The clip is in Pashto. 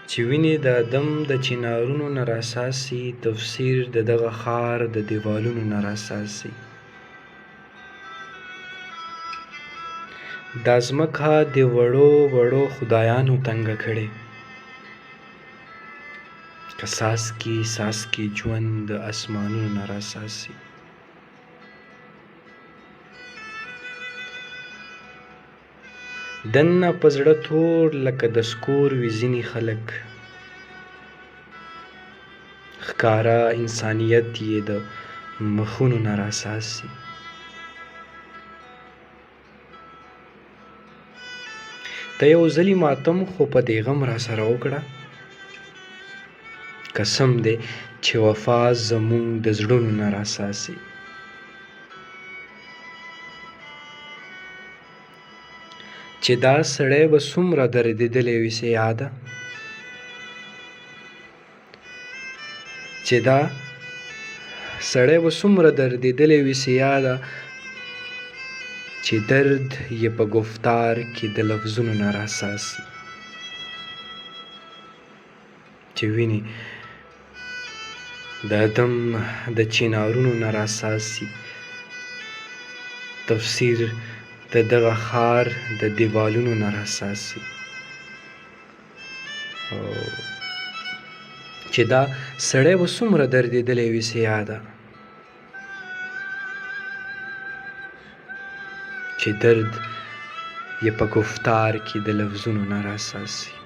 چې وینې د ادم د چنارونو نه راساسي تفسیر د دغه ښار د دیوالونو نه راساسي دا ځمکه د وړو وړو خدایانو تنګه کړې که څاڅکي ژوند د اسمانونو نه راساسي دننه په زړه تور لکه د سکور وي ځینې خلک ښکاره انسانیت یې د مخونو نه راساسي ته یو ځلي ماتم خو په دې غم راسره وکړه قسم دی چې وفا زموږ د زړونو نه راساسي چې دا سړی به څومره دردېدلی وي څه یاده چې درد یې په گفتار کې د لفظونو نه راساسي چې وینې د ادم د چنارونو نه راساسي تفسیر د دغه ښار د دیوالونو نه راساسي چې دا سړی به څومره دردېدلی وي څه یاده چې درد یې په گفتار کې د لفظونو نه راساسي